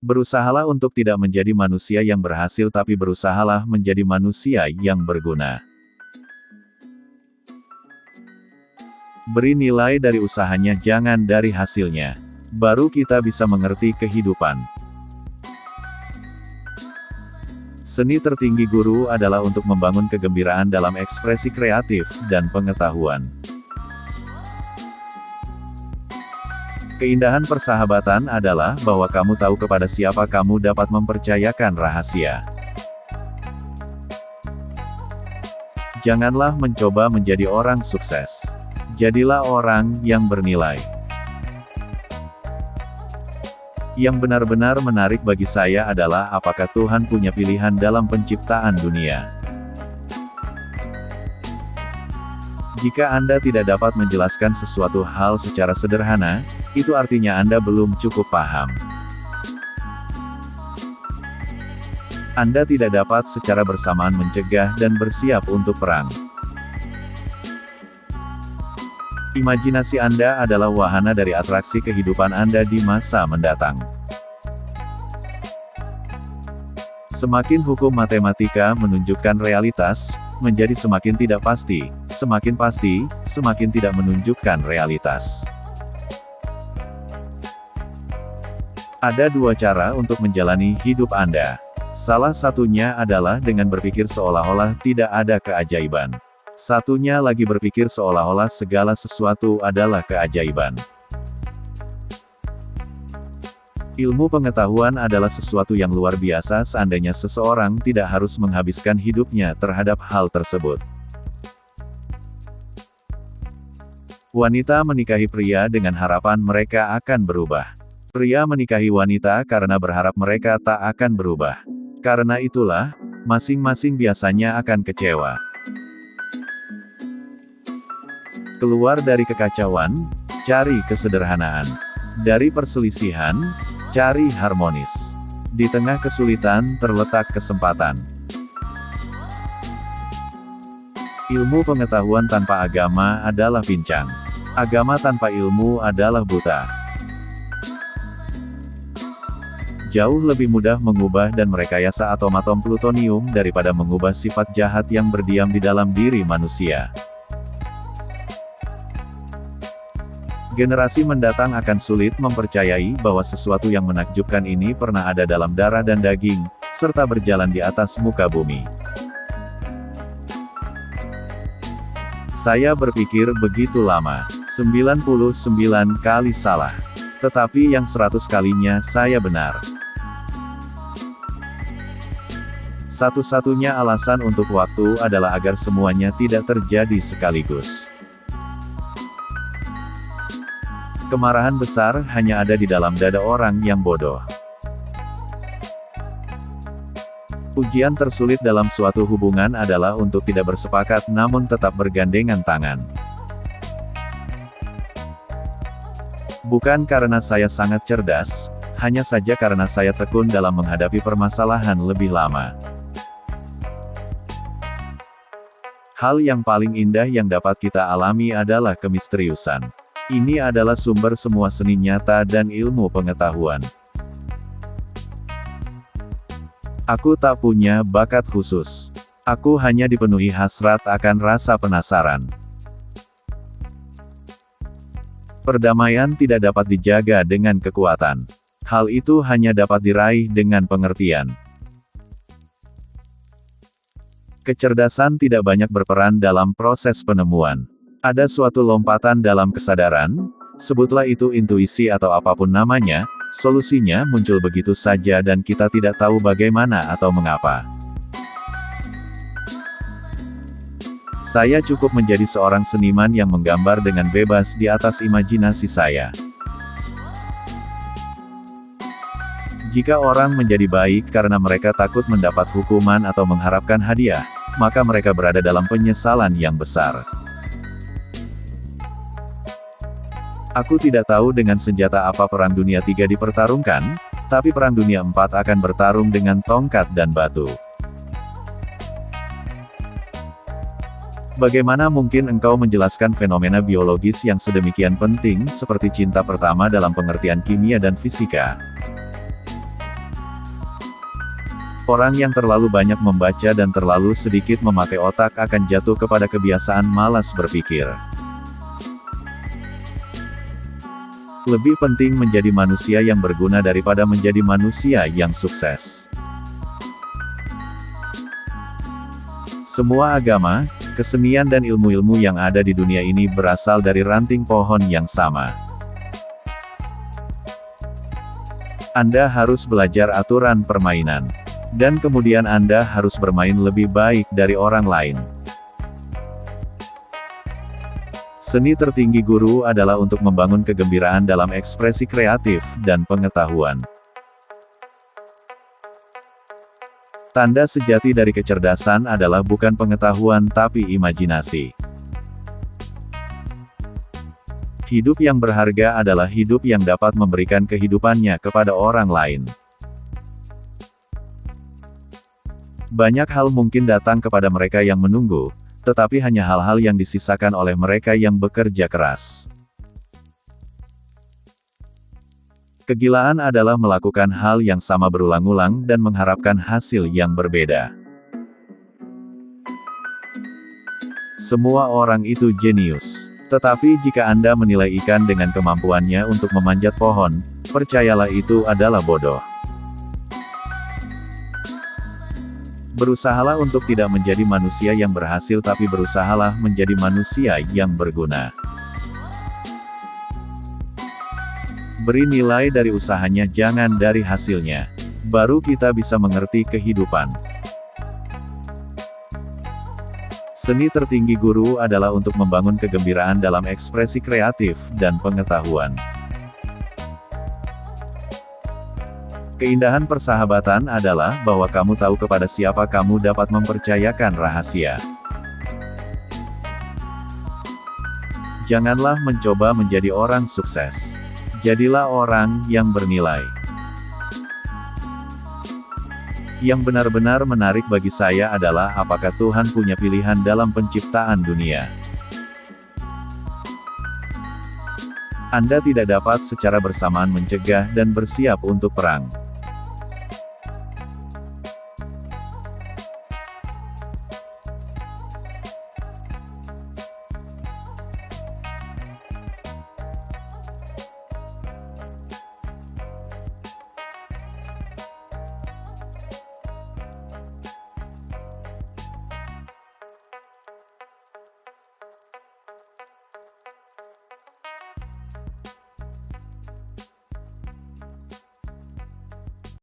Berusahalah untuk tidak menjadi manusia yang berhasil tapi berusahalah menjadi manusia yang berguna. Beri nilai dari usahanya jangan dari hasilnya. Baru kita bisa mengerti kehidupan. Seni tertinggi guru adalah untuk membangun kegembiraan dalam ekspresi kreatif dan pengetahuan. Keindahan persahabatan adalah bahwa kamu tahu kepada siapa kamu dapat mempercayakan rahasia. Janganlah mencoba menjadi orang sukses. Jadilah orang yang bernilai. Yang benar-benar menarik bagi saya adalah apakah Tuhan punya pilihan dalam penciptaan dunia. Jika Anda tidak dapat menjelaskan sesuatu hal secara sederhana, itu artinya Anda belum cukup paham. Anda tidak dapat secara bersamaan mencegah dan bersiap untuk perang. Imajinasi Anda adalah wahana dari atraksi kehidupan Anda di masa mendatang. Semakin hukum matematika menunjukkan realitas, menjadi semakin tidak pasti, semakin tidak menunjukkan realitas. Ada dua cara untuk menjalani hidup Anda. Salah satunya adalah dengan berpikir seolah-olah tidak ada keajaiban. Satunya lagi berpikir seolah-olah segala sesuatu adalah keajaiban. Ilmu pengetahuan adalah sesuatu yang luar biasa seandainya seseorang tidak harus menghabiskan hidupnya terhadap hal tersebut. Wanita menikahi pria dengan harapan mereka akan berubah. Pria menikahi wanita karena berharap mereka tak akan berubah. Karena itulah, masing-masing biasanya akan kecewa. Keluar dari kekacauan, cari kesederhanaan. Dari perselisihan, cari harmonis. Di tengah kesulitan terletak kesempatan. Ilmu pengetahuan tanpa agama adalah pincang. Agama tanpa ilmu adalah buta. Jauh lebih mudah mengubah dan merekayasa atom-atom plutonium daripada mengubah sifat jahat yang berdiam di dalam diri manusia. Generasi mendatang akan sulit mempercayai bahwa sesuatu yang menakjubkan ini pernah ada dalam darah dan daging, serta berjalan di atas muka bumi. Saya berpikir begitu lama, 99 kali salah. Tetapi yang 100 kalinya saya benar. Satu-satunya alasan untuk waktu adalah agar semuanya tidak terjadi sekaligus. Kemarahan besar hanya ada di dalam dada orang yang bodoh. Ujian tersulit dalam suatu hubungan adalah untuk tidak bersepakat namun tetap bergandengan tangan. Bukan karena saya sangat cerdas, hanya saja karena saya tekun dalam menghadapi permasalahan lebih lama. Hal yang paling indah yang dapat kita alami adalah kemisteriusan. Ini adalah sumber semua seni nyata dan ilmu pengetahuan. Aku tak punya bakat khusus. Aku hanya dipenuhi hasrat akan rasa penasaran. Perdamaian tidak dapat dijaga dengan kekuatan. Hal itu hanya dapat diraih dengan pengertian. Kecerdasan tidak banyak berperan dalam proses penemuan. Ada suatu lompatan dalam kesadaran, sebutlah itu intuisi atau apapun namanya, solusinya muncul begitu saja dan kita tidak tahu bagaimana atau mengapa. Saya cukup menjadi seorang seniman yang menggambar dengan bebas di atas imajinasi saya. Jika orang menjadi baik karena mereka takut mendapat hukuman atau mengharapkan hadiah, maka mereka berada dalam penyesalan yang besar. Aku tidak tahu dengan senjata apa Perang Dunia III dipertarungkan, tapi Perang Dunia IV akan bertarung dengan tongkat dan batu. Bagaimana mungkin engkau menjelaskan fenomena biologis yang sedemikian penting seperti cinta pertama dalam pengertian kimia dan fisika? Orang yang terlalu banyak membaca dan terlalu sedikit memakai otak akan jatuh kepada kebiasaan malas berpikir. Lebih penting menjadi manusia yang berguna daripada menjadi manusia yang sukses. Semua agama, kesenian dan ilmu-ilmu yang ada di dunia ini berasal dari ranting pohon yang sama. Anda harus belajar aturan permainan. Dan kemudian Anda harus bermain lebih baik dari orang lain. Seni tertinggi guru adalah untuk membangun kegembiraan dalam ekspresi kreatif dan pengetahuan. Tanda sejati dari kecerdasan adalah bukan pengetahuan tapi imajinasi. Hidup yang berharga adalah hidup yang dapat memberikan kehidupannya kepada orang lain. Banyak hal mungkin datang kepada mereka yang menunggu, tetapi hanya hal-hal yang disisakan oleh mereka yang bekerja keras. Kegilaan adalah melakukan hal yang sama berulang-ulang dan mengharapkan hasil yang berbeda. Semua orang itu jenius. Tetapi jika Anda menilai ikan dengan kemampuannya untuk memanjat pohon, percayalah itu adalah bodoh. Berusahalah untuk tidak menjadi manusia yang berhasil tapi berusahalah menjadi manusia yang berguna. Beri nilai dari usahanya jangan dari hasilnya. Baru kita bisa mengerti kehidupan. Seni tertinggi guru adalah untuk membangun kegembiraan dalam ekspresi kreatif dan pengetahuan. Keindahan persahabatan adalah bahwa kamu tahu kepada siapa kamu dapat mempercayakan rahasia. Janganlah mencoba menjadi orang sukses. Jadilah orang yang bernilai. Yang benar-benar menarik bagi saya adalah apakah Tuhan punya pilihan dalam penciptaan dunia. Anda tidak dapat secara bersamaan mencegah dan bersiap untuk perang.